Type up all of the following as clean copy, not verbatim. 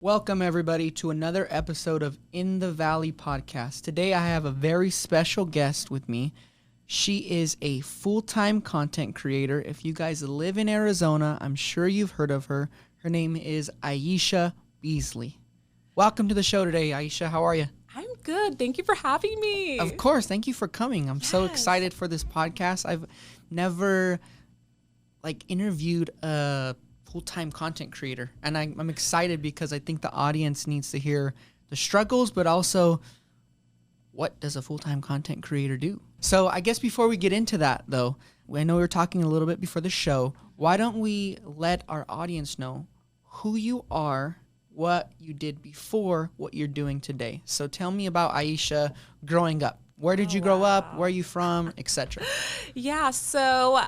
Welcome, everybody, to another episode of In the Valley podcast. Today, I have a very special guest with me. She is a full-time content creator. If you guys live in Arizona, I'm sure you've heard of her. Her name is Ayesha Beasley. Welcome to the show today, Ayesha. How are you? I'm good. Thank you for having me. Of course. Thank you for coming. I'm so excited for this podcast. I've never, interviewed a full-time content creator, and I'm excited because I think the audience needs to hear the struggles, but also what does a full-time content creator do? So I guess before we get into that, though, I know we were talking a little bit before the show. Why don't we let our audience know who you are, what you did before, what you're doing today? So tell me about Ayesha growing up. Where did you grow up? Where are you from, etc.? Yeah, so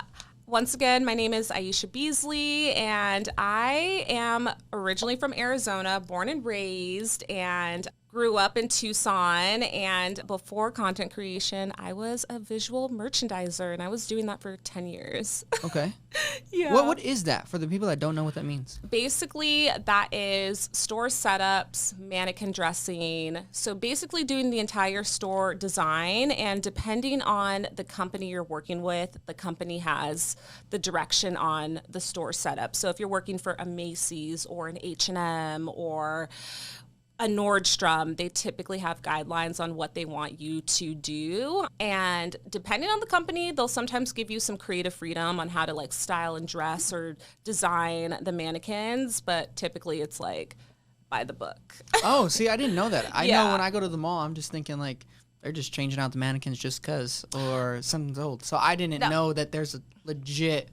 once again, my name is Ayesha Beasley, and I am originally from Arizona, born and raised, and grew up in Tucson. And before content creation, I was a visual merchandiser, and I was doing that for 10 years. Okay. Yeah. What is that for the people that don't know what that means? Basically, that is store setups, mannequin dressing. So basically doing the entire store design, and depending on the company you're working with, the company has the direction on the store setup. So if you're working for a Macy's or an H&M or a Nordstrom, they typically have guidelines on what they want you to do. And depending on the company, they'll sometimes give you some creative freedom on how to style and dress or design the mannequins. But typically it's by the book. Oh, see, I didn't know that. I know when I go to the mall, I'm just thinking they're just changing out the mannequins just because or something's old. So I didn't know that there's a legit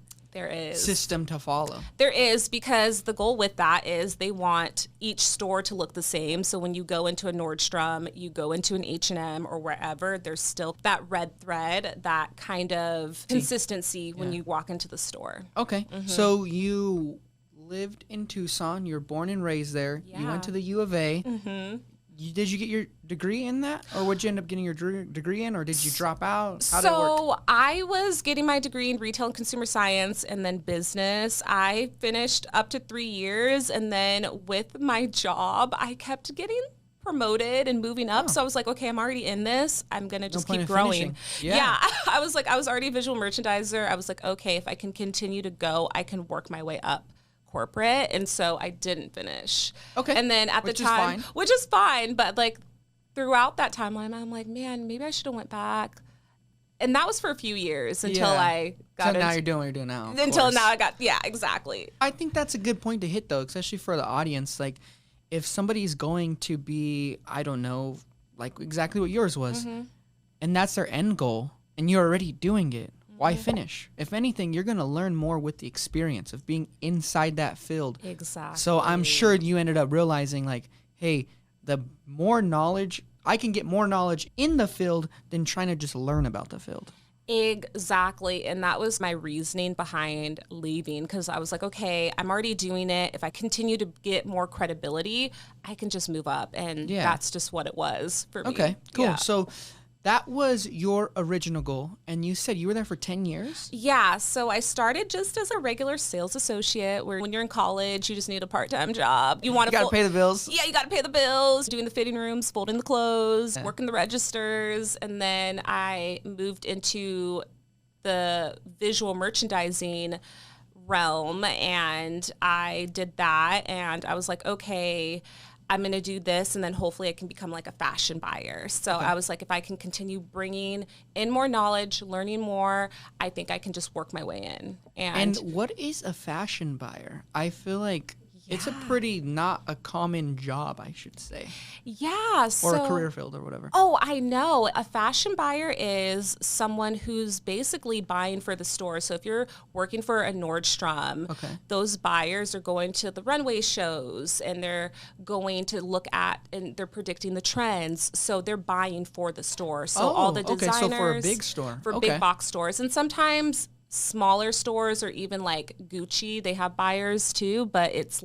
system to follow. There is, because the goal with that is they want each store to look the same. So when you go into a Nordstrom, you go into an H&M or wherever, there's still that red thread, that kind of consistency when you walk into the store. Okay. Mm-hmm. So you lived in Tucson. You're born and raised there. Yeah. You went to the U of A. Mm-hmm. Did you get your degree in that? Or would you end up getting your degree in? Or did you drop out? How did it work? So I was getting my degree in retail and consumer science and then business. I finished up to 3 years. And then with my job, I kept getting promoted and moving up. So I was like, okay, I'm already in this. I'm going to just keep growing. Yeah. I was already a visual merchandiser. I was like, okay, if I can continue to go, I can work my way up corporate. And so I didn't finish. Okay. And then at the time, which is fine, but throughout that timeline, I'm like, man, maybe I should have went back. And that was for a few years until I got now you're doing what you're doing now. Until now exactly. I think that's a good point to hit, though, especially for the audience. If somebody's going to be, I don't know, exactly what yours was, and that's their end goal, and you're already doing it, why finish? If anything, you're going to learn more with the experience of being inside that field. Exactly. So I'm sure you ended up realizing, hey, the more knowledge, I can get more knowledge in the field than trying to just learn about the field. Exactly. And that was my reasoning behind leaving, because I was like, okay, I'm already doing it. If I continue to get more credibility, I can just move up. And that's just what it was for me. Okay, cool. Yeah. So that was your original goal, and you said you were there for 10 years? Yeah, so I started just as a regular sales associate, where when you're in college, you just need a part-time job. You got to pay the bills. Yeah, you got to pay the bills, doing the fitting rooms, folding the clothes, working the registers, and then I moved into the visual merchandising realm, and I did that, and I was like, okay, I'm going to do this, and then hopefully I can become a fashion buyer. So I was like, if I can continue bringing in more knowledge, learning more, I think I can just work my way in. And what is a fashion buyer? I feel like it's a pretty not a common job, I should say. Yeah. Or a career field or whatever. Oh, I know. A fashion buyer is someone who's basically buying for the store. So if you're working for a Nordstrom, those buyers are going to the runway shows, and they're going to look at, and they're predicting the trends. So they're buying for the store. So all the designers. So for a big store. For big box stores. And sometimes smaller stores, or even Gucci, they have buyers too, but it's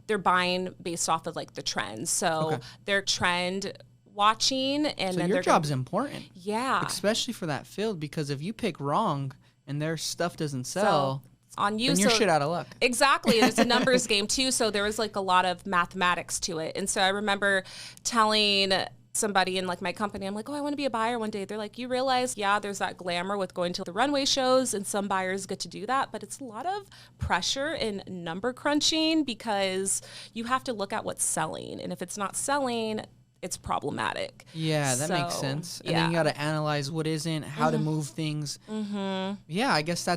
they're buying based off of the trends. So they're trend watching, and then your job's important. Yeah. Especially for that field, because if you pick wrong and their stuff doesn't sell, on you. Then you're shit out of luck. Exactly. It's a numbers game too. So there was like a lot of mathematics to it. And so I remember telling somebody in like my company, I'm like, oh, I want to be a buyer one day. They're like, you realize, yeah, there's that glamour with going to the runway shows and some buyers get to do that, but it's a lot of pressure and number crunching because you have to look at what's selling. And if it's not selling, it's problematic. Yeah, that makes sense. And then you got to analyze what isn't, how to move things. Yeah, I guess I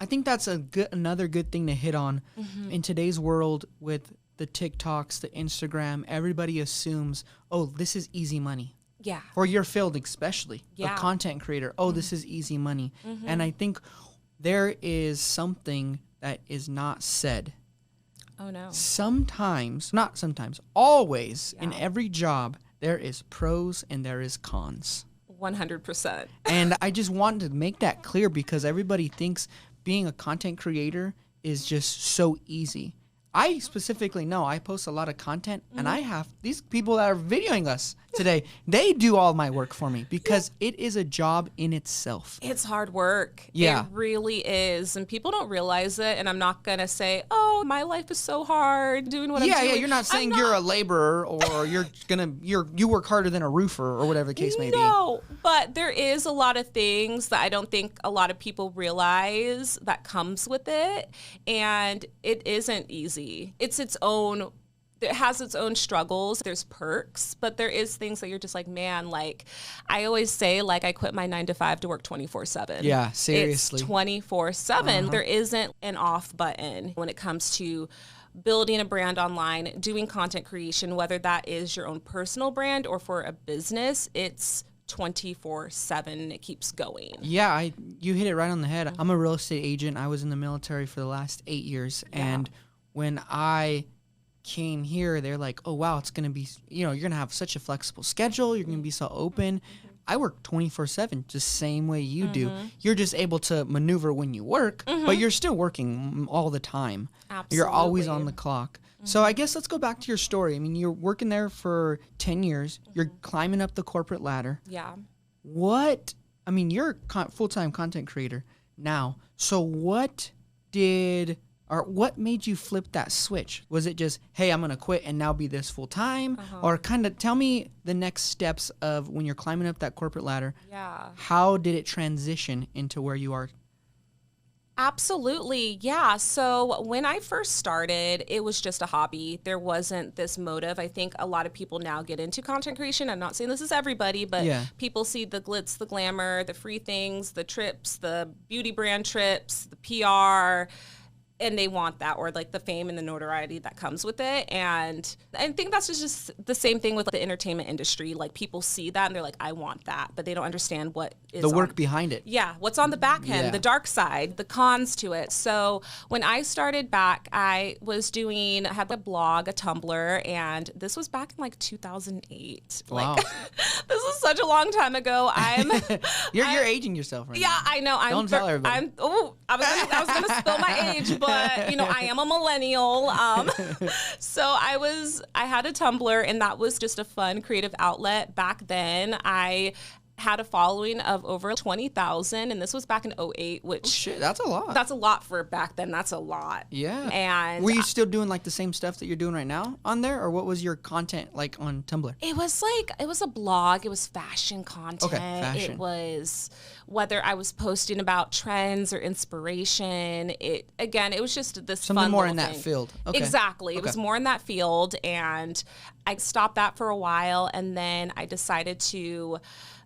think that's another good thing to hit on in today's world with the TikToks, the Instagram. Everybody assumes, oh, this is easy money. Yeah. For your field, especially a content creator. Oh, this is easy money. And I think there is something that is not said. Oh no. Not sometimes, always in every job, there is pros and there is cons. 100%. And I just wanted to make that clear because everybody thinks being a content creator is just so easy. I specifically know I post a lot of content and I have these people that are videoing us today. They do all my work for me because it is a job in itself. It's hard work. Yeah. It really is. And people don't realize it. And I'm not going to say, oh, my life is so hard doing what I'm doing. Yeah, you're not saying you're a laborer or you work harder than a roofer or whatever the case may be. No, but there is a lot of things that I don't think a lot of people realize that comes with it. And it isn't easy. It has its own struggles. There's perks, but there is things that you're just like, man, like I always say, like I quit my 9 to 5 to work 24/7. Yeah, seriously. It's 24/7. There isn't an off button when it comes to building a brand online, doing content creation, whether that is your own personal brand or for a business. It's 24/7. It keeps going. Yeah, you hit it right on the head. I'm a real estate agent. I was in the military for the last 8 years, and when I came here, they're like, oh, wow, it's going to be, you're going to have such a flexible schedule. You're going to be so open. I work 24/7, just same way you do. You're just able to maneuver when you work, but you're still working all the time. Absolutely. You're always on the clock. So I guess let's go back to your story. I mean, you're working there for 10 years. You're climbing up the corporate ladder. Yeah. You're a full-time content creator now. So what made you flip that switch? Was it just, hey, I'm going to quit and now be this full time? Or kind of tell me the next steps of when you're climbing up that corporate ladder. Yeah. How did it transition into where you are? Absolutely. Yeah. So when I first started, it was just a hobby. There wasn't this motive. I think a lot of people now get into content creation. I'm not saying this is everybody, but people see the glitz, the glamour, the free things, the trips, the beauty brand trips, the PR, and they want that, or like the fame and the notoriety that comes with it. And I think that's just the same thing with the entertainment industry. Like people see that and they're like, I want that, but they don't understand what is the work behind it. Yeah, what's on the back end, the dark side, the cons to it. So when I started back, I had a blog, a Tumblr, and this was back in like 2008. Wow. Like, this is such a long time ago. You're aging yourself right now. Yeah, I know. Don't tell everybody. I was gonna spill my age, but I am a millennial. So I had a Tumblr, and that was just a fun creative outlet. Back then, I had a following of over 20,000, and this was back in 2008, which shit, that's a lot. That's a lot for back then. That's a lot. Yeah. And were you still doing like the same stuff that you're doing right now on there, or what was your content like on Tumblr? It was a blog. It was fashion content. Okay, fashion. It was whether I was posting about trends or inspiration. It was just this something fun more little in that thing. field. Okay. Exactly. It was more in that field, and I stopped that for a while, and then I decided to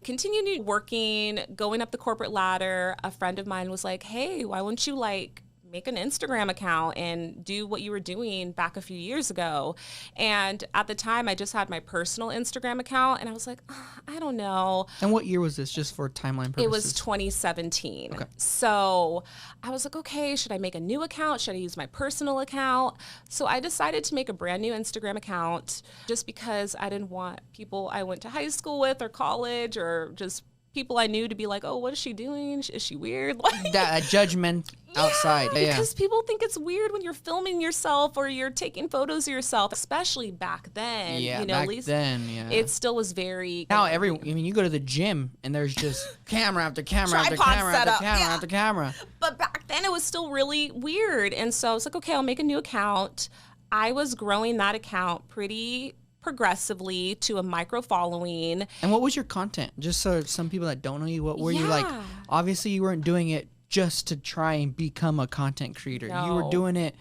continue working, going up the corporate ladder. A friend of mine was like, hey, why wouldn't you make an Instagram account and do what you were doing back a few years ago? And at the time, I just had my personal Instagram account, and I was like, I don't know. And what year was this, just for timeline purposes? It was 2017. Okay. So I was like, okay, should I make a new account? Should I use my personal account? So I decided to make a brand new Instagram account just because I didn't want people I went to high school with or college or just people I knew to be like, oh, what is she doing? Is she weird? That judgment outside. Yeah, because people think it's weird when you're filming yourself or you're taking photos of yourself, especially back then. Yeah, back then, it still was very... Now, you go to the gym and there's just camera after camera after Tripod camera setup. after camera after camera. But back back then it was still really weird. And so I was like, okay, I'll make a new account. I was growing that account pretty progressively to a micro following. And what was your content? Just so some people that don't know you, what were you like? Yeah. Obviously, you weren't doing it just to try and become a content creator. You were No. doing it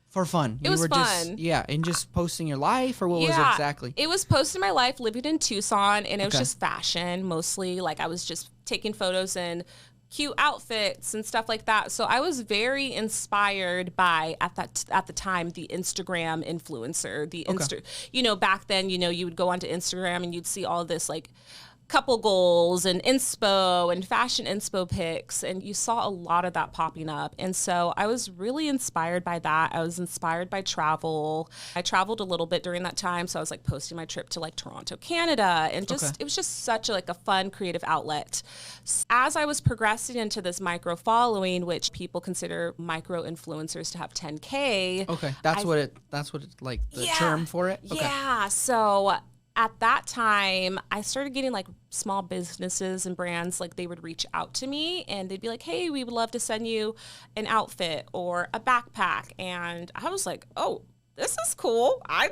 for fun. It was were fun. And just posting your life, or what was it exactly? It was posting my life living in Tucson, and it was Okay. just fashion mostly. Like I was just taking photos in cute outfits and stuff like that. So I was very inspired by at the time the Instagram influencer, back then, you would go onto Instagram and you'd see all this like couple goals and inspo and fashion inspo pics, and you saw a lot of that popping up. And so I was really inspired by that. I was inspired by travel. I traveled a little bit during that time, so I was like posting my trip to like Toronto, Canada, and just it was just such a fun creative outlet. As I was progressing into this micro following, which people consider micro influencers to have 10K. Okay, that's what it like the term for it. Okay. Yeah, so at that time, I started getting like small businesses and brands, like they would reach out to me and they'd be like, hey, we would love to send you an outfit or a backpack. And I was like, oh, this is cool. I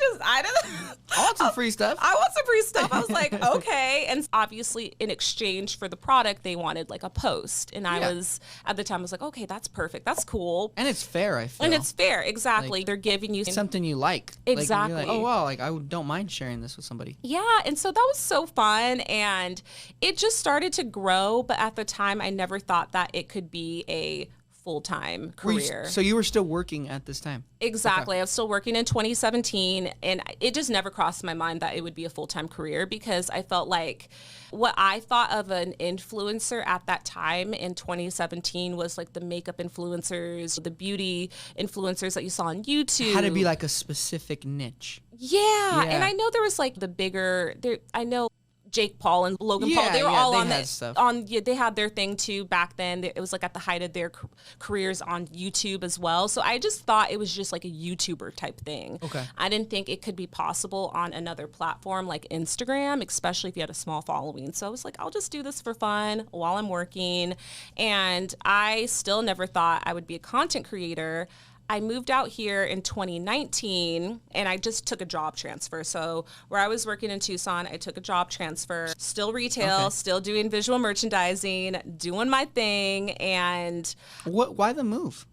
want some free stuff. I want some free stuff. I was like, okay. And obviously in exchange for the product, they wanted like a post. And I was, at the time, I was like, okay, that's perfect. That's cool. And it's fair, I feel. And it's fair. Exactly. Like, they're giving you something you like. Exactly. Like, you're like, oh, wow, like I don't mind sharing this with somebody. Yeah. And so that was so fun. And it just started to grow. But at the time, I never thought that it could be a full-time career. So you were still working at this time? Exactly. Okay. I was still working in 2017, and it just never crossed my mind that it would be a full-time career, because I felt like what I thought of an influencer at that time in 2017 was like the makeup influencers, the beauty influencers that you saw on YouTube. It had to be like a specific niche. Yeah. And I know there was like the bigger, I know Jake Paul and Logan Paul, they were all on this. They had their thing too back then. It was like at the height of their careers on YouTube as well. So I just thought it was just like a YouTuber type thing. Okay. I didn't think it could be possible on another platform like Instagram, especially if you had a small following. So I was like, I'll just do this for fun while I'm working. And I still never thought I would be a content creator. I moved out here in 2019, and I just took a job transfer. So where I was working in Tucson, I took a job transfer, still retail, still doing visual merchandising, doing my thing. And why the move?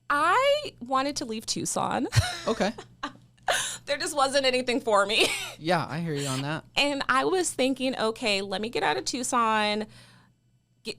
I wanted to leave Tucson. Okay. There just wasn't anything for me. Yeah, I hear you on that. And I was thinking, okay, let me get out of Tucson,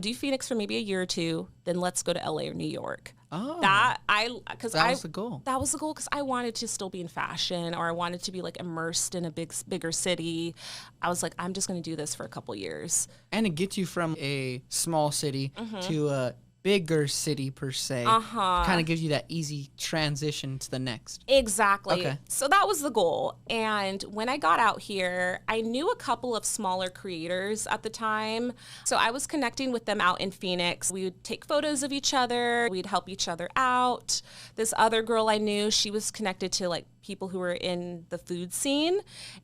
do Phoenix for maybe a year or two, then let's go to LA or New York. Oh, that was the goal. That was the goal, because I wanted to still be in fashion, or I wanted to be like immersed in a bigger city. I was like, I'm just going to do this for a couple years. And it gets you from a small city to a bigger city per se. Kind of gives you that easy transition to the next. Exactly. Okay. So that was the goal. And when I got out here, I knew a couple of smaller creators at the time. So I was connecting with them out in Phoenix. We would take photos of each other. We'd help each other out. This other girl I knew, she was connected to like people who were in the food scene.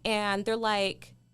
And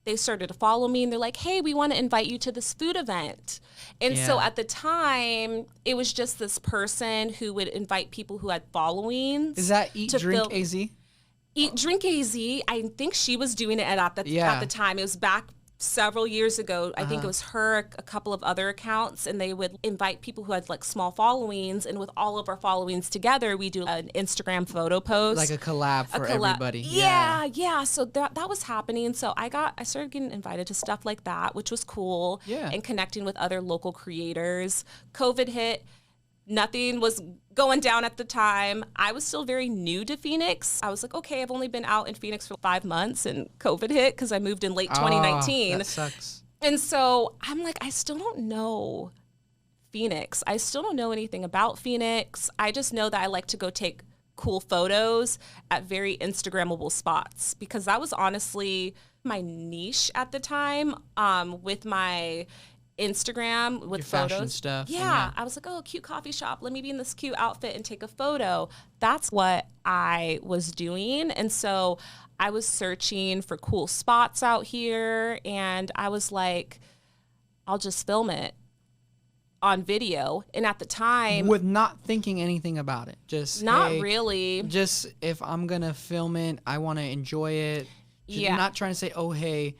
they started to follow me, and they're like, hey, we want to invite you to this food event. And so at the time, it was just this person who would invite people who had followings. Is that Eat, Drink, AZ? Eat, Drink, AZ. I think she was doing it at the time. It was back several years ago. I think it was her, a couple of other accounts, and they would invite people who had like small followings, and with all of our followings together, we do an Instagram photo post, like a collab for everybody. Yeah. So that was happening. So I started getting invited to stuff like that, which was cool. Yeah. And connecting with other local creators. COVID hit. Nothing was going down at the time. I was still very new to Phoenix. I was like, okay, I've only been out in Phoenix for 5 months, and COVID hit because I moved in late 2019. That sucks. And so I'm like, I still don't know Phoenix. I still don't know anything about Phoenix. I just know that I like to go take cool photos at very Instagrammable spots, because that was honestly my niche at the time, with my Instagram with your photos. Fashion stuff. Yeah. I was like, oh, cute coffee shop. Let me be in this cute outfit and take a photo. That's what I was doing. And so I was searching for cool spots out here, and I was like, I'll just film it on video. And at the time, with not thinking anything about it, just not hey, really. Just if I'm gonna film it, I want to enjoy it. Yeah. Not trying to say, oh hey,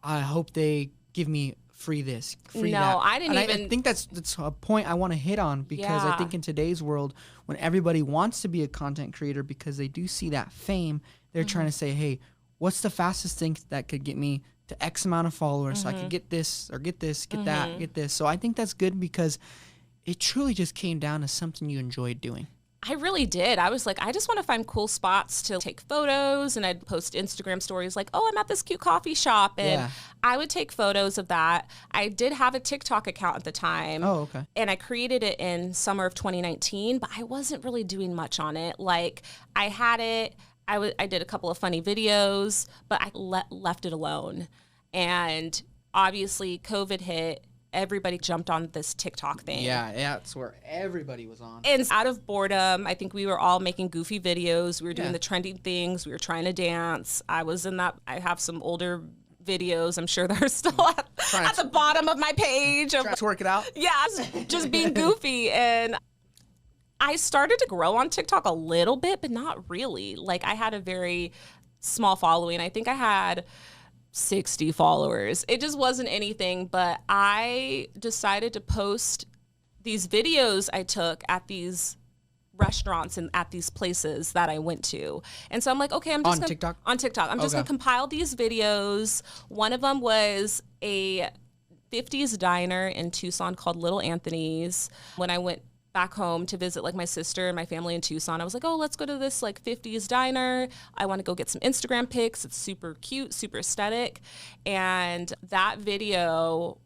I hope they give me free this, free that. No, I didn't and even. I think that's a point I want to hit on, because I think in today's world, when everybody wants to be a content creator because they do see that fame, they're trying to say, hey, what's the fastest thing that could get me to X amount of followers so I could get this or get this, get that, get this. So I think that's good, because it truly just came down to something you enjoyed doing. I really did. I was like, I just want to find cool spots to take photos, and I'd post Instagram stories like, oh, I'm at this cute coffee shop, and I would take photos of that. I did have a TikTok account at the time. Oh, okay. And I created it in summer of 2019, but I wasn't really doing much on it. Like, I had it, I did a couple of funny videos, but I left it alone. And obviously COVID hit. Everybody jumped on this TikTok thing. Yeah, that's where everybody was on. And out of boredom, I think we were all making goofy videos. We were doing the trending things. We were trying to dance. I was in that. I have some older videos. I'm sure they're still at the bottom of my page. Trying to work it out? Yeah, just being goofy. And I started to grow on TikTok a little bit, but not really. Like, I had a very small following. I think I had 60 followers. It just wasn't anything, but I decided to post these videos I took at these restaurants and at these places that I went to. And so I'm like, okay, I'm just on TikTok? On TikTok. I'm just going to compile these videos. One of them was a 50s diner in Tucson called Little Anthony's. When I went back home to visit like my sister and my family in Tucson, I was like, oh, let's go to this like 50s diner. I want to go get some Instagram pics. It's super cute, super aesthetic. And that video,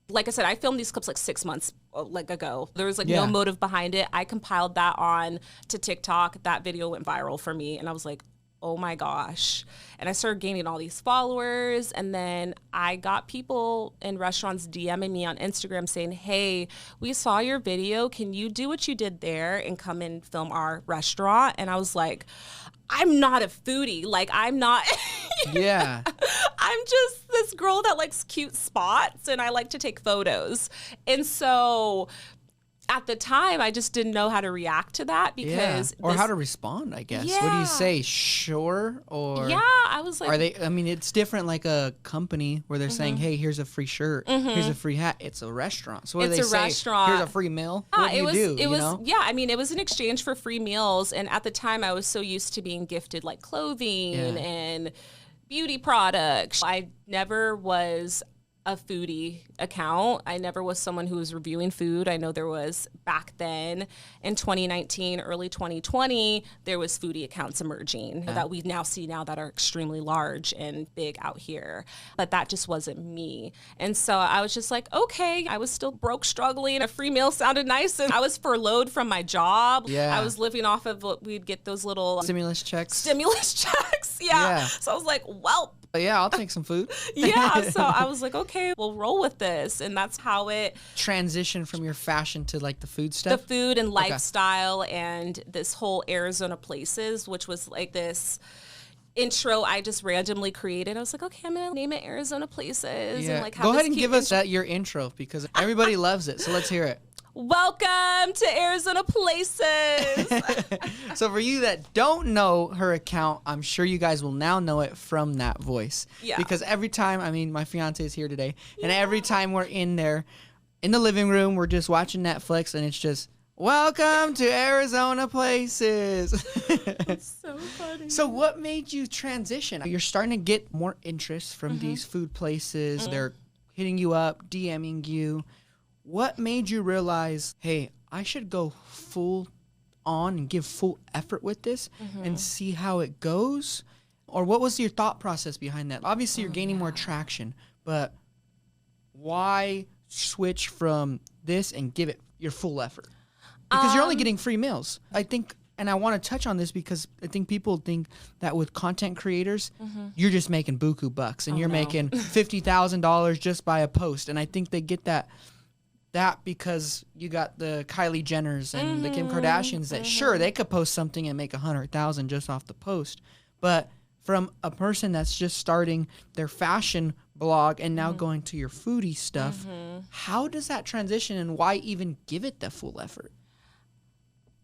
like I said, I filmed these clips like 6 months ago. There was like no motive behind it. I compiled that on to TikTok. That video went viral for me. And I was like, oh my gosh. And I started gaining all these followers. And then I got people in restaurants DMing me on Instagram saying, hey, we saw your video. Can you do what you did there and come and film our restaurant? And I was like, I'm not a foodie. Like, I'm not. Yeah. I'm just this girl that likes cute spots, and I like to take photos. And so at the time, I just didn't know how to react to that, because or how to respond, I guess. What do you say? Sure? Or I was like, are they? I mean, it's different. Like a company where they're saying, "Hey, here's a free shirt. Here's a free hat." It's a restaurant. So what do they say? Restaurant. Here's a free meal. What do you do? It was I mean, it was in exchange for free meals. And at the time, I was so used to being gifted like clothing and beauty products. I never was a foodie account. I never was someone who was reviewing food. I know there was back then in 2019, early 2020, there was foodie accounts emerging that we now see now that are extremely large and big out here. But that just wasn't me. And so I was just like, okay, I was still broke, struggling. A free meal sounded nice. And I was furloughed from my job. Yeah. I was living off of what we'd get those little stimulus checks. Yeah. So I was like, well, yeah, I'll take some food. So I was like, okay, we'll roll with this. And that's how it transitioned from your fashion to like the food stuff. The food and lifestyle and this whole Arizona Places, which was like this intro I just randomly created. I was like, okay, I'm gonna name it Arizona Places. Yeah. And like go ahead and give us your intro, because everybody loves it. So let's hear it. Welcome to Arizona Places. So for you that don't know her account, I'm sure you guys will now know it from that voice. Yeah. Because every time, I mean, my fiance is here today, and every time we're in there, in the living room, we're just watching Netflix, and it's just, welcome to Arizona Places. That's so funny. So what made you transition? You're starting to get more interest from these food places. They're hitting you up, DMing you. What made you realize, hey, I should go full on and give full effort with this and see how it goes? Or what was your thought process behind that? Obviously, you're gaining more traction, but why switch from this and give it your full effort? Because you're only getting free meals. I think, and I want to touch on this because I think people think that with content creators, you're just making buku bucks and you're making $50,000 just by a post. And I think they get that because you got the Kylie Jenners and the Kim Kardashians that sure they could post something and make 100,000 just off the post, but from a person that's just starting their fashion blog and now going to your foodie stuff. How does that transition and why even give it the full effort?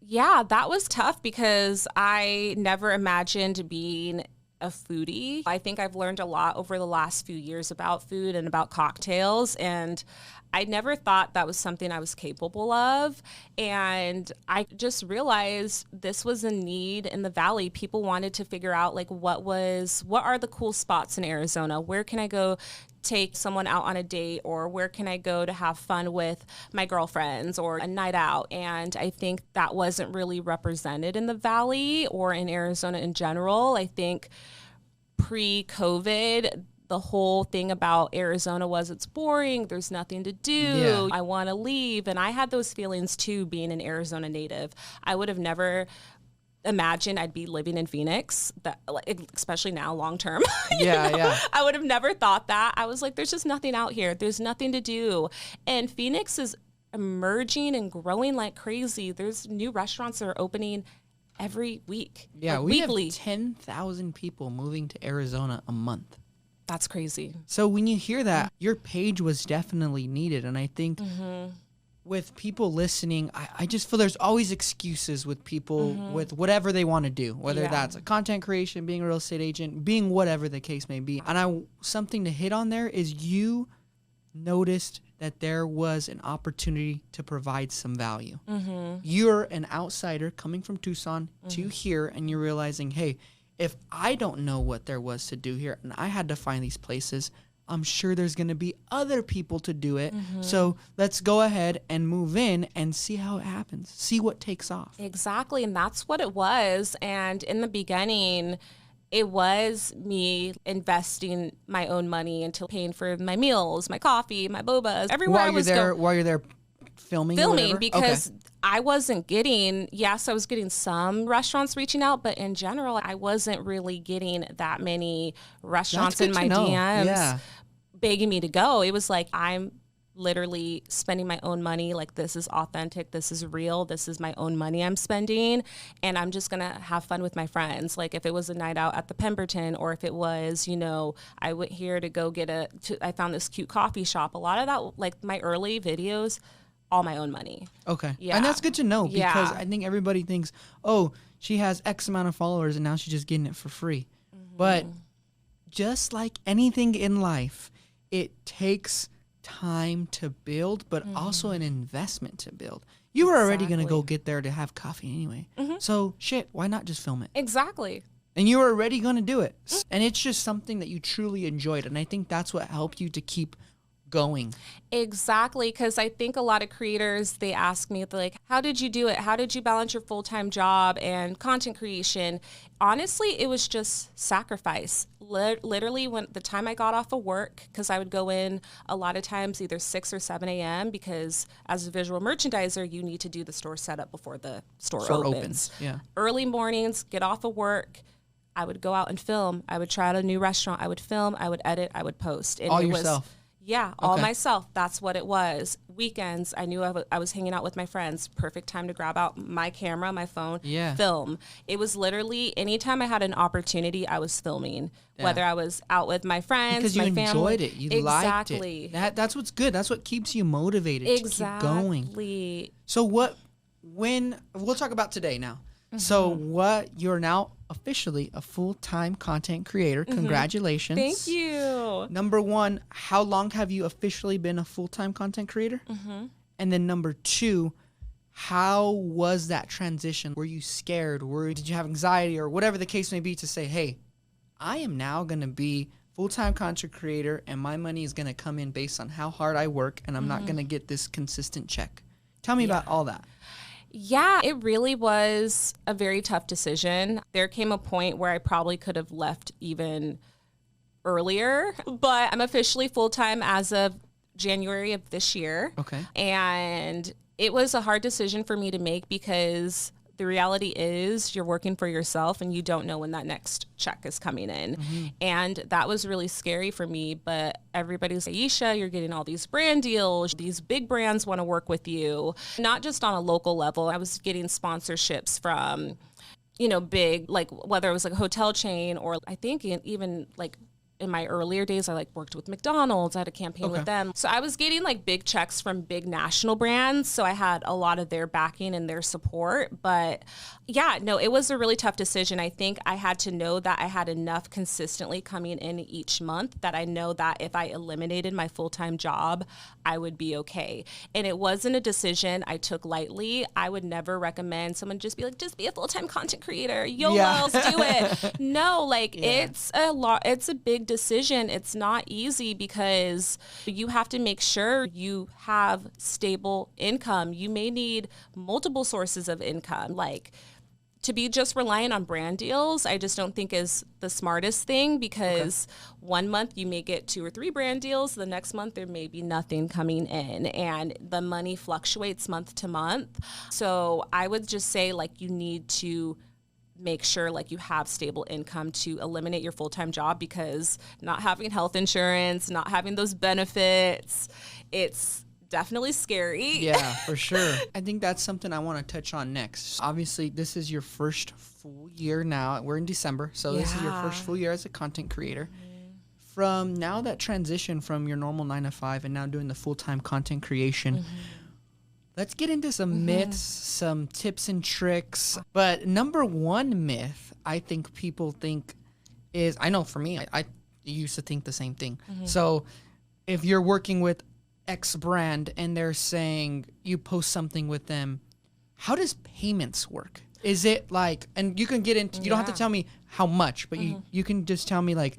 Yeah, that was tough because I never imagined being a foodie. I think I've learned a lot over the last few years about food and about cocktails, and I never thought that was something I was capable of. And I just realized this was a need in the Valley. People wanted to figure out like what are the cool spots in Arizona? Where can I go take someone out on a date, or where can I go to have fun with my girlfriends or a night out? And I think that wasn't really represented in the Valley or in Arizona in general. I think pre-COVID, the whole thing about Arizona was it's boring, there's nothing to do, I want to leave. And I had those feelings too, being an Arizona native. I would have never imagined I'd be living in Phoenix, that, especially now long term. I would have never thought that. I was like, there's just nothing out here. There's nothing to do. And Phoenix is emerging and growing like crazy. There's new restaurants that are opening every week. Yeah, like we weekly. have 10,000 people moving to Arizona a month. That's crazy. So when you hear that, your page was definitely needed. And I think with people listening, I just feel there's always excuses with people with whatever they want to do, whether that's a content creation, being a real estate agent, being whatever the case may be. And something to hit on there is you noticed that there was an opportunity to provide some value. You're an outsider coming from Tucson to here, and you're realizing, hey, if I don't know what there was to do here and I had to find these places, I'm sure there's going to be other people to do it. So let's go ahead and move in and see how it happens. See what takes off. Exactly. And that's what it was. And in the beginning, it was me investing my own money into paying for my meals, my coffee, my bobas, everywhere While you're there filming because I wasn't getting, yes, I was getting some restaurants reaching out, but in general, I wasn't really getting that many restaurants in my DMs begging me to go. It was like, I'm literally spending my own money. Like, this is authentic. This is real. This is my own money I'm spending. And I'm just going to have fun with my friends. Like, if it was a night out at the Pemberton, or if it was, I went here to go I found this cute coffee shop. A lot of that, like my early videos, all my own money. Okay. Yeah. And that's good to know, because I think everybody thinks, oh, she has X amount of followers and now she's just getting it for free. But just like anything in life, it takes time to build, but also an investment to build. You were already going to go get there to have coffee anyway. So shit, why not just film it? Exactly. And you were already going to do it. And it's just something that you truly enjoyed. And I think that's what helped you to keep going. Exactly, because I think a lot of creators, they ask me, they're like, how did you do it? How did you balance your full-time job and content creation? Honestly, it was just sacrifice. Literally, when the time I got off of work, because I would go in a lot of times either 6 or 7 a.m. because as a visual merchandiser, you need to do the store setup before the store opens. Yeah. Early mornings, get off of work. I would go out and film. I would try out a new restaurant. I would film. I would edit. I would post. And all yourself? Yeah, all myself. That's what it was. Weekends, I knew I was hanging out with my friends. Perfect time to grab out my camera, my phone, film. It was literally anytime I had an opportunity, I was filming. Yeah. Whether I was out with my friends, because my you family. Enjoyed it. You liked it. That's what's good. That's what keeps you motivated to keep going. So we'll talk about today now. So you're now officially a full-time content creator. Congratulations. Thank you. Number one, how long have you officially been a full-time content creator? And then number two, how was that transition? Were you scared? Did you have anxiety, or whatever the case may be, to say, hey, I am now going to be full-time content creator and my money is going to come in based on how hard I work, and I'm not going to get this consistent check. Tell me about all that. Yeah, it really was a very tough decision. There came a point where I probably could have left even earlier, but I'm officially full-time as of January of this year. Okay. And it was a hard decision for me to make, because the reality is you're working for yourself and you don't know when that next check is coming in. And that was really scary for me. But everybody's like, Ayesha, you're getting all these brand deals. These big brands want to work with you, not just on a local level. I was getting sponsorships from, big, like whether it was like a hotel chain, or I think even like in my earlier days, I like worked with McDonald's. I had a campaign with them. So I was getting like big checks from big national brands. So I had a lot of their backing and their support. But yeah, no, it was a really tough decision. I think I had to know that I had enough consistently coming in each month that I know that if I eliminated my full-time job, I would be okay. And it wasn't a decision I took lightly. I would never recommend someone just be like, just be a full-time content creator. YOLO, let's do it. No, like it's a lot. It's a big decision. It's not easy because you have to make sure you have stable income. You may need multiple sources of income. Like, to be just reliant on brand deals, I just don't think is the smartest thing, because one month you may get 2 or 3 brand deals. The next month there may be nothing coming in, and the money fluctuates month to month. So I would just say, like, you need to make sure like you have stable income to eliminate your full-time job, because not having health insurance, not having those benefits, it's definitely scary. Yeah, for sure. I think that's something I want to touch on next. Obviously, this is your first full year now. We're in December, so this is your first full year as a content creator. From now, that transition from your normal 9 to 5 and now doing the full-time content creation, let's get into some myths, some tips and tricks. But number one myth I think people think is, I know for me, I used to think the same thing. So if you're working with X brand and they're saying you post something with them, how does payments work? Is it like, and you can get into, you don't have to tell me how much, but you can just tell me, like,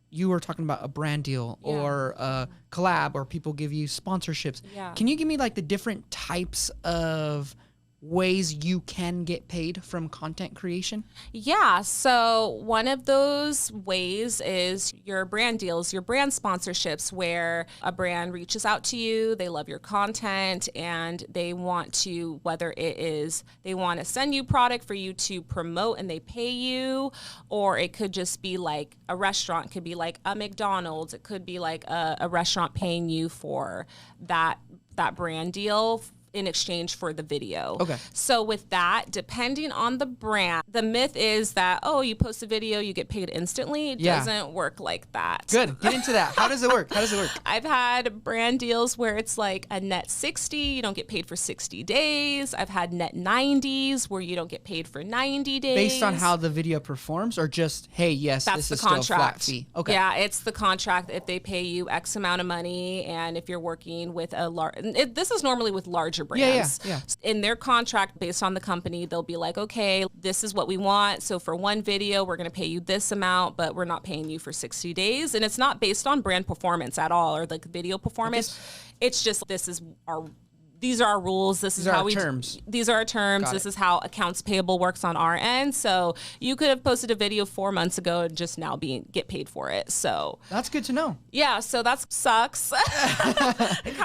you were talking about a brand deal or a collab, or people give you sponsorships. Can you give me like the different types of ways you can get paid from content creation? Yeah, so one of those ways is your brand deals, your brand sponsorships, where a brand reaches out to you, they love your content, and they want to, whether it is they want to send you product for you to promote and they pay you, or it could just be like a restaurant, it could be like a McDonald's, it could be like a restaurant paying you for that brand deal in exchange for the video. So with that, depending on the brand, the myth is that, oh, you post a video, you get paid instantly. It doesn't work like that. Good. Get into that. How does it work? I've had brand deals where it's like a net 60, you don't get paid for 60 days. I've had net 90s where you don't get paid for 90 days. Based on how the video performs, or just, hey, yes, that's this the is contract. still a flat fee? Yeah, it's the contract. If they pay you X amount of money, and if you're working with a large, this is normally with larger brands. In their contract, based on the company, they'll be like, okay, this is what we want. So for one video, we're going to pay you this amount, but we're not paying you for 60 days. And it's not based on brand performance at all, or like video performance. It's just, these are our rules. These are our terms. These are our terms. This is how accounts payable works on our end. So you could have posted a video 4 months ago and just now get paid for it. So that's good to know. Yeah. So that sucks.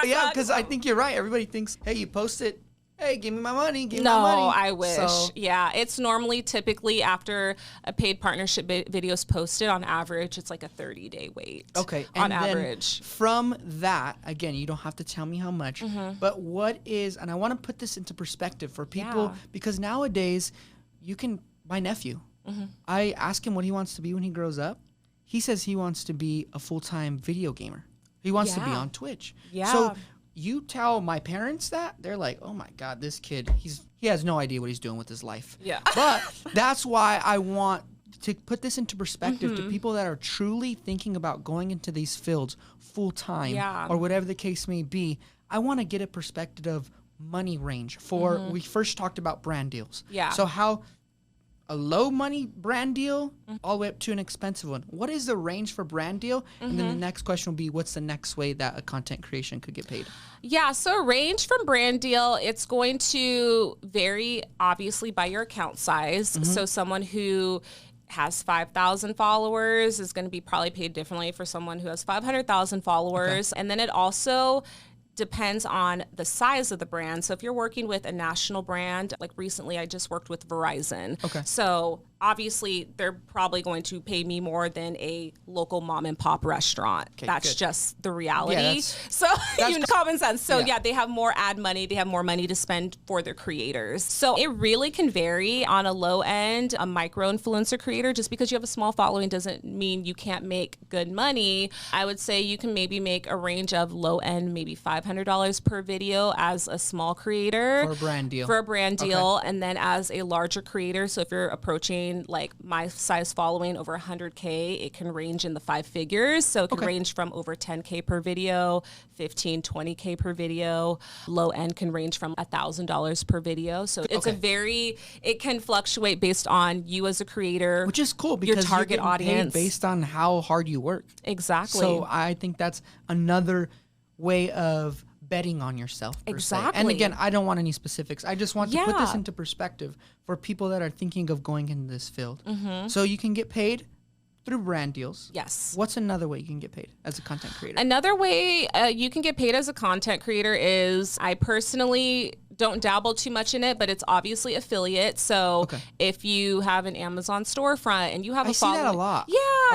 Yeah, because I think you're right. Everybody thinks, hey, you post it, hey, give me my money, give me my money. No, I wish. So, yeah, it's normally typically after a paid partnership video is posted, on average, it's like a 30-day wait. Okay. On average. From that, again, you don't have to tell me how much, but what is, and I want to put this into perspective for people, because nowadays, my nephew, I ask him what he wants to be when he grows up. He says he wants to be a full-time video gamer. He wants to be on Twitch. So you tell my parents that, they're like, oh my God, this kid, he has no idea what he's doing with his life. But that's why I want to put this into perspective to people that are truly thinking about going into these fields full time or whatever the case may be. I want to get a perspective of money range for, we first talked about brand deals. So how a low money brand deal all the way up to an expensive one. What is the range for brand deal? And then the next question will be, what's the next way that a content creation could get paid? Yeah, so range from brand deal, it's going to vary obviously by your account size. So someone who has 5,000 followers is going to be probably paid differently for someone who has 500,000 followers. And then it also depends on the size of the brand. So if you're working with a national brand, like recently I just worked with Verizon. So obviously they're probably going to pay me more than a local mom and pop restaurant. That's good. just the reality. Yeah, so you know, common sense. So Yeah. they have more ad money. They have more money to spend for their creators. So it really can vary. On a low end, a micro influencer creator, just because you have a small following doesn't mean you can't make good money. I would say you can maybe make a range of low end, maybe $500 per video as a small creator. For a brand deal. For a brand deal. And then as a larger creator, so if you're approaching like my size following over 100K, it can range in the 5 figures. So it can range from over 10K per video, 15, 20K per video. Low end can range from $1,000 per video. So it's it can fluctuate based on you as a creator, which is cool because your target you're getting audience paid based on how hard you work. Exactly. So I think that's another way of betting on yourself. Per se. And again, I don't want any specifics. I just want to put this into perspective for people that are thinking of going into this field. So you can get paid through brand deals. Yes. What's another way you can get paid as a content creator? Another way you can get paid as a content creator is, I personally don't dabble too much in it, but it's obviously affiliate. So if you have an Amazon storefront and you have a following. I see that a lot.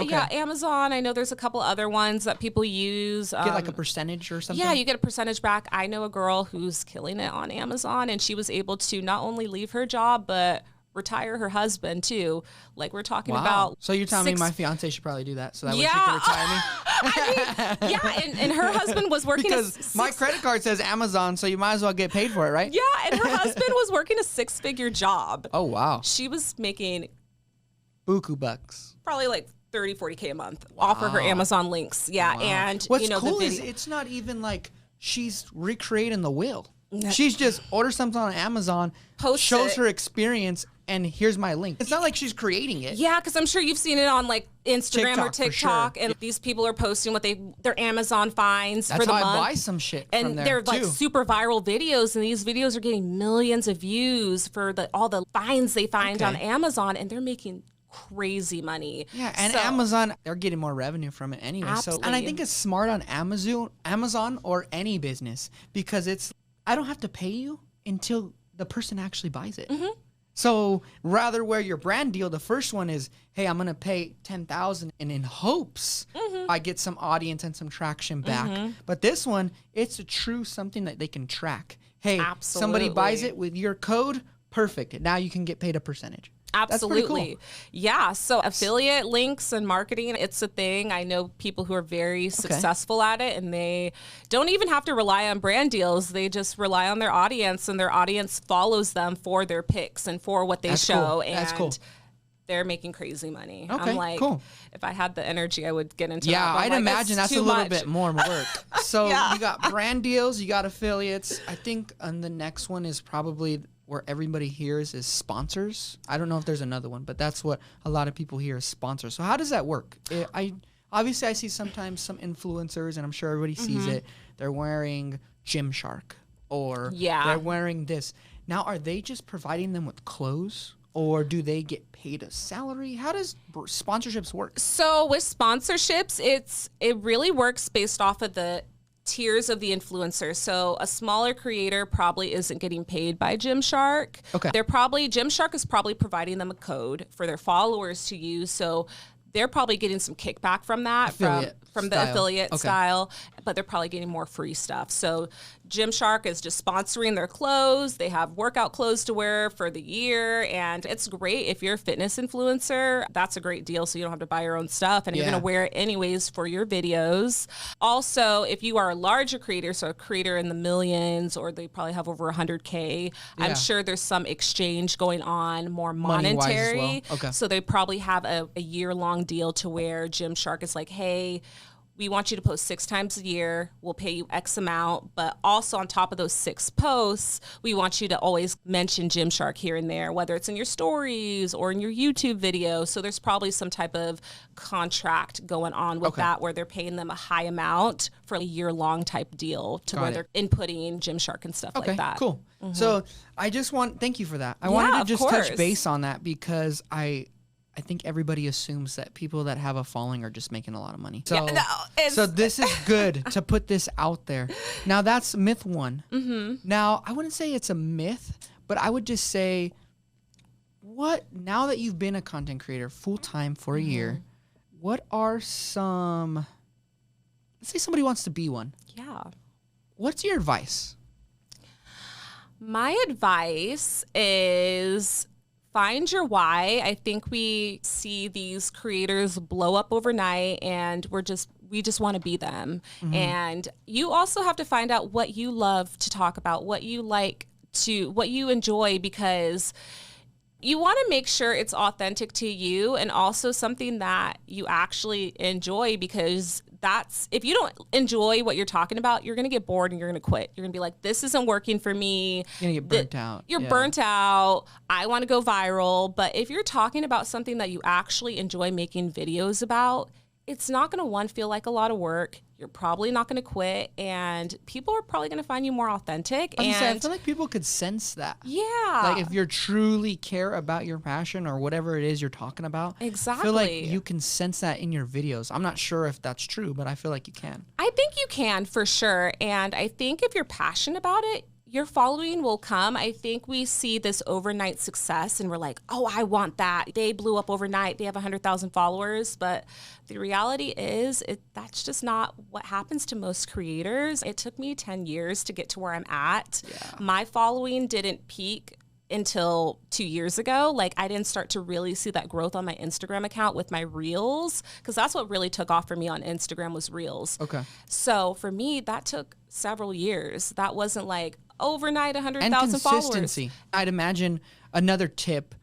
Yeah, Amazon. I know there's a couple other ones that people use. Get like a percentage or something? Yeah, you get a percentage back. I know a girl who's killing it on Amazon, and she was able to not only leave her job, but retire her husband too. Like we're talking about. So you're telling me my fiance should probably do that so that way she can retire me? I mean, and her husband was working because my credit card says Amazon, so you might as well get paid for it, right? Yeah, and her husband was working a 6-figure job. Oh wow. She was making buku bucks. Probably like 30, 40K a month off of her Amazon links. Yeah, and what's cool is it's not even like she's recreating the wheel. She's just orders something on Amazon, shows her experience, and here's my link. It's not like she's creating it. Yeah, because I'm sure you've seen it on like Instagram or TikTok, and these people are posting what their Amazon finds for the month. That's how I buy some shit and from there, they're like super viral videos, and these videos are getting millions of views for all the finds they find on Amazon, and they're making crazy money. Yeah, and Amazon, they're getting more revenue from it anyway. Absolutely. So, and I think it's smart on Amazon or any business, because I don't have to pay you until the person actually buys it. So rather where your brand deal, the first one is, hey, I'm going to pay $10,000 and in hopes I get some audience and some traction back. But this one, it's a true something that they can track. Hey, somebody buys it with your code, perfect. Now you can get paid a percentage. Absolutely. Cool. Yeah. So affiliate links and marketing, it's a thing. I know people who are very successful at it, and they don't even have to rely on brand deals. They just rely on their audience, and their audience follows them for their picks and for what they show. Cool. That's cool. They're making crazy money. Okay, I'm like, if I had the energy, I would get into that. Yeah, I'd imagine that's a little bit more work. So you got brand deals, you got affiliates. I think the next one is probably where everybody hears is sponsors. I don't know if there's another one, but that's what a lot of people hear is sponsors. So how does that work? Obviously I see sometimes some influencers, and I'm sure everybody sees it. They're wearing Gymshark, or they're wearing this. Now, are they just providing them with clothes, or do they get paid a salary? How does sponsorships work? So with sponsorships, it really works based off of the tiers of the influencer. So a smaller creator probably isn't getting paid by Gymshark. Gymshark is probably providing them a code for their followers to use. So they're probably getting some kickback from that, from the affiliate style, but they're probably getting more free stuff. So Gymshark is just sponsoring their clothes. They have workout clothes to wear for the year, and it's great if you're a fitness influencer. That's a great deal, so you don't have to buy your own stuff, and you're going to wear it anyways for your videos. Also, if you are a larger creator, so a creator in the millions, or they probably have over 100K, I'm sure there's some exchange going on, more monetary. So they probably have a year-long deal to where Gymshark is like, hey, we want you to post 6 times a year. We'll pay you X amount. But also on top of those 6 posts, we want you to always mention Gymshark here and there, whether it's in your stories or in your YouTube video. So there's probably some type of contract going on with that, where they're paying them a high amount for a year-long type deal to where they're inputting Gymshark and stuff like that. Cool. So thank you for that. I wanted to just touch base on that, because I think everybody assumes that people that have a following are just making a lot of money. So, so this is good to put this out there. Now, that's myth 1. Now, I wouldn't say it's a myth, but I would just say, now that you've been a content creator full-time for a year, what are some, let's say somebody wants to be one. Yeah. What's your advice? My advice is find your why. I think we see these creators blow up overnight and we just want to be them. And you also have to find out what you love to talk about, what you enjoy, because you want to make sure it's authentic to you and also something that you actually enjoy, because if you don't enjoy what you're talking about, you're going to get bored and you're going to quit. You're going to be like, this isn't working for me. You're going to get burnt out. You're burnt out. I want to go viral. But if you're talking about something that you actually enjoy making videos about, it's not going to, feel like a lot of work. You're probably not going to quit, and people are probably going to find you more authentic. I feel like people could sense that. Yeah. Like if you truly care about your passion or whatever it is you're talking about. Exactly. I feel like you can sense that in your videos. I'm not sure if that's true, but I feel like you can. I think you can for sure. And I think if you're passionate about it, your following will come. I think we see this overnight success and we're like, oh, I want that. They blew up overnight. They have 100,000 followers. But the reality is that's just not what happens to most creators. It took me 10 years to get to where I'm at. Yeah. My following didn't peak until 2 years ago. Like, I didn't start to really see that growth on my Instagram account with my reels, because that's what really took off for me on Instagram was reels. Okay. So for me, that took several years. That wasn't like overnight 100,000 followers. And consistency. I'd imagine another tip.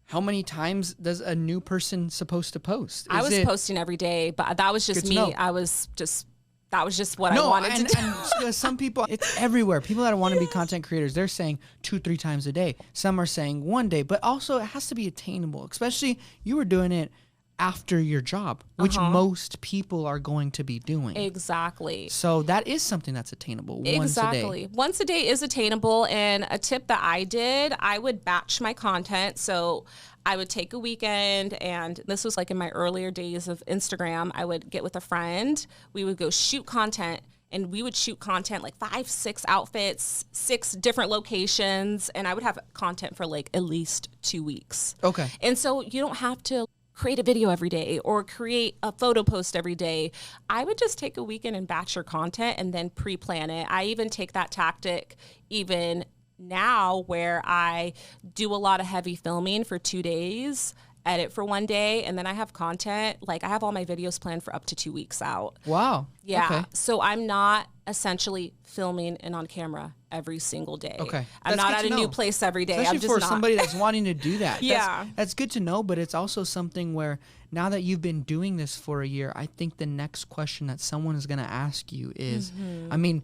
How many times does a new person supposed to post? I was posting every day, but that was just me. That was just what I wanted to do. And some people, it's everywhere. People that want to be content creators, they're saying 2-3 times a day. Some are saying one day, but also it has to be attainable. Especially you were doing it after your job, which most people are going to be doing. Exactly. So that is something that's attainable once a day. Once a day is attainable. And a tip that I did, I would batch my content. So I would take a weekend, and this was like in my earlier days of Instagram, I would get with a friend. We would go shoot content, and we would shoot content like 5-6 outfits, 6 different locations. And I would have content for like at least 2 weeks. Okay. And so you don't have to create a video every day or create a photo post every day. I would just take a weekend and batch your content and then pre-plan it. I even take that tactic even now, where I do a lot of heavy filming for 2 days, edit for 1 day, and then I have content. Like, I have all my videos planned for up to 2 weeks out. Wow. Yeah. Okay. So I'm not essentially filming and on camera every single day. Okay. I'm not at a new place every day. Especially I'm just for not. somebody that's wanting to do that. Yeah. That's good to know, but it's also something where now that you've been doing this for a year, I think the next question that someone is going to ask you is, I mean,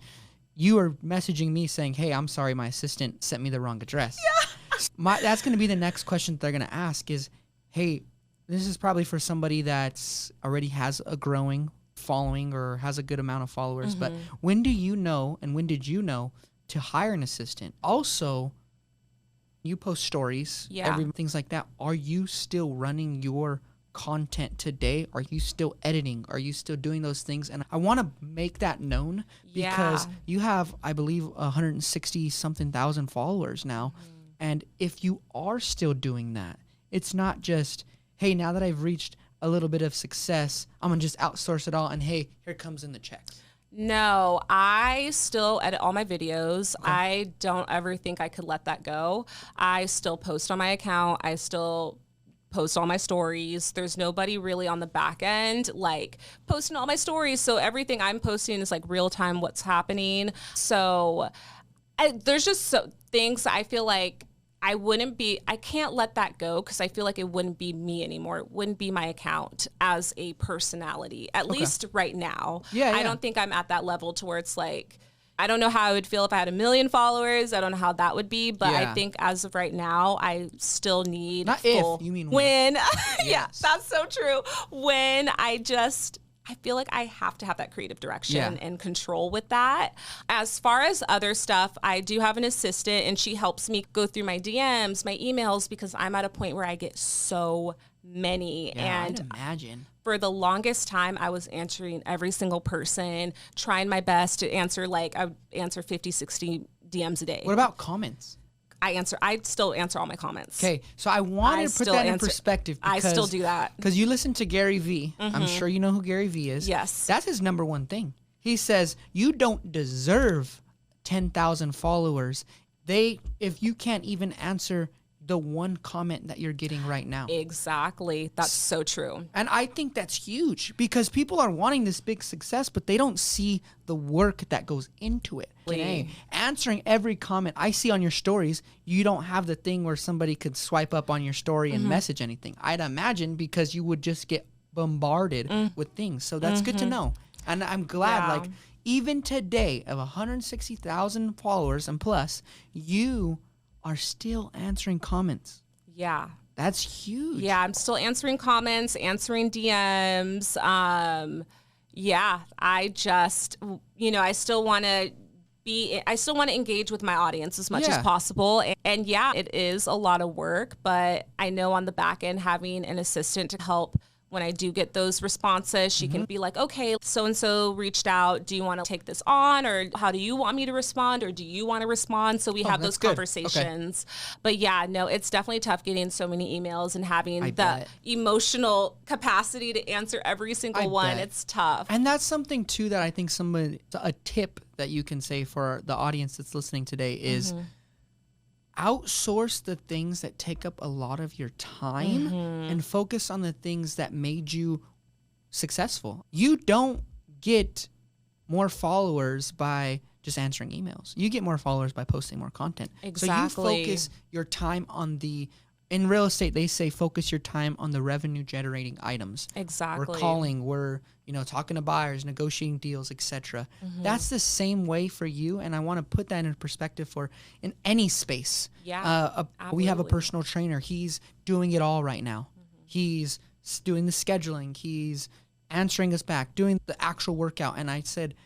you are messaging me saying, hey, I'm sorry, my assistant sent me the wrong address. Yeah. That's going to be the next question they're going to ask is, hey, this is probably for somebody that's already has a growing following or has a good amount of followers. But when do you know, and when did you know to hire an assistant? Also, you post stories, things like that. Are you still running your content today? Are you still editing? Are you still doing those things? And I want to make that known because you have, I believe, 160 something thousand followers now. And if you are still doing that, it's not just, hey, now that I've reached a little bit of success, I'm gonna just outsource it all and hey, here comes in the checks. No, I still edit all my videos. Okay. I don't ever think I could let that go. I still post on my account. I still post all my stories. There's nobody really on the back end like posting all my stories. So everything I'm posting is like real time what's happening. So there's just things I feel like I can't let that go because I feel like it wouldn't be me anymore. It wouldn't be my account as a personality, at least right now. Yeah. I don't think I'm at that level to where it's like, I don't know how I would feel if I had 1 million followers. I don't know how that would be, but I think as of right now, I still need Not full if, you mean when. Yeah, that's so true. When I feel like I have to have that creative direction and control with that. As far as other stuff, I do have an assistant and she helps me go through my DMs, my emails, because I'm at a point where I get so many. Yeah, and I'd imagine. For the longest time, I was answering every single person, trying my best to answer, I would answer 50, 60 DMs a day. What about comments? I still answer all my comments. Okay, so I want to put that in perspective. I still do that. Because you listen to Gary Vee. I'm sure you know who Gary Vee is. Yes. That's his number one thing. He says, you don't deserve 10,000 followers. If you can't even answer the one comment that you're getting right now. Exactly. That's so true. And I think that's huge because people are wanting this big success, but they don't see the work that goes into it. Answering every comment I see on your stories, you don't have the thing where somebody could swipe up on your story and message anything. I'd imagine because you would just get bombarded with things. So that's good to know. And I'm glad, like, even today of 160,000 followers and plus, you are still answering comments. Yeah. That's huge. Yeah, I'm still answering comments, answering DMs. Yeah, I just, I still want to engage with my audience as much as possible. And yeah, it is a lot of work, but I know on the back end, having an assistant to help when I do get those responses, she can be like, okay, so-and-so reached out. Do you want to take this on? Or how do you want me to respond? Or do you want to respond? So we have those conversations. Okay. But yeah, no, it's definitely tough getting so many emails and having the emotional capacity to answer every single one. It's tough. And that's something too that I think a tip that you can say for the audience that's listening today is outsource the things that take up a lot of your time and focus on the things that made you successful. You don't get more followers by just answering emails. You get more followers by posting more content. Exactly. So you focus your time on in real estate, they say focus your time on the revenue generating items. Exactly. We're calling, we're talking to buyers, negotiating deals, etc. That's the same way for you, and I want to put that in perspective for in any space. Yeah, we have a personal trainer. He's doing it all right now. He's doing the scheduling. He's answering us back, doing the actual workout. And I said,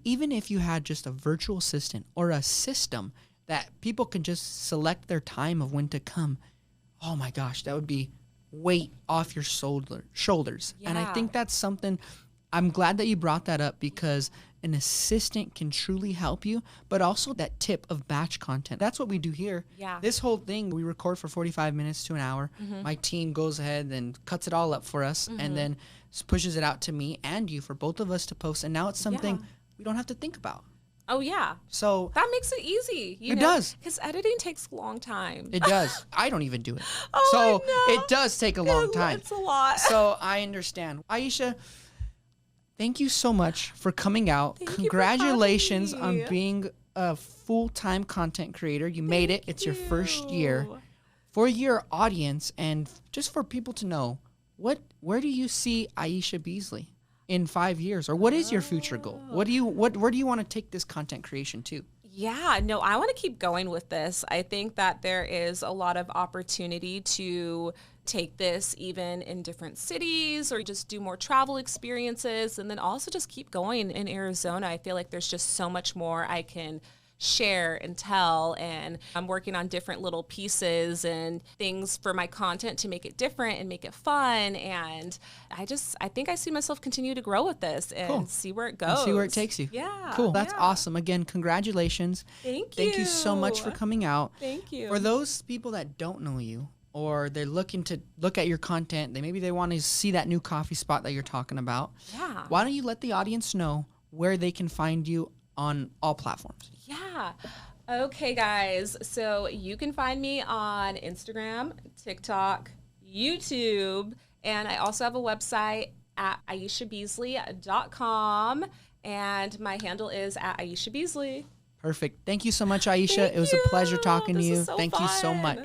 even if you had just a virtual assistant or a system that people can just select their time of when to come, oh my gosh, that would be weight off your shoulders. Yeah. And I think that's something, I'm glad that you brought that up because an assistant can truly help you, but also that tip of batch content. That's what we do here. Yeah. This whole thing, we record for 45 minutes to an hour. My team goes ahead and cuts it all up for us and then pushes it out to me and you for both of us to post. And now it's something we don't have to think about. Oh, yeah. So that makes it easy. It does. Because editing takes a long time. It does. I don't even do it. Oh, so I know. it does take a long time. It's a lot. So I understand. Ayesha, thank you so much for coming out. Congratulations on being a full-time content creator. You made it. It's your first year. For your audience and just for people to know, where do you see Ayesha Beasley in 5 years, or what is your future goal? Where do you want to take this content creation to? Yeah, no, I want to keep going with this. I think that there is a lot of opportunity to take this even in different cities or just do more travel experiences and then also just keep going in Arizona. I feel like there's just so much more I can share and tell, and I'm working on different little pieces and things for my content to make it different and make it fun, and I think I see myself continue to grow with this and see where it goes. And see where it takes you. Yeah. Cool. That's awesome. Again, congratulations. Thank you. Thank you so much for coming out. Thank you. For those people that don't know you or they're looking to look at your content, maybe they want to see that new coffee spot that you're talking about. Yeah. Why don't you let the audience know where they can find you on all platforms? Yeah. Okay, guys. So you can find me on Instagram, TikTok, YouTube, and I also have a website at AyeshaBeasley.com, and my handle is at Ayesha Beasley. Perfect. Thank you so much, Ayesha. It was a pleasure talking to you. Thank you so much.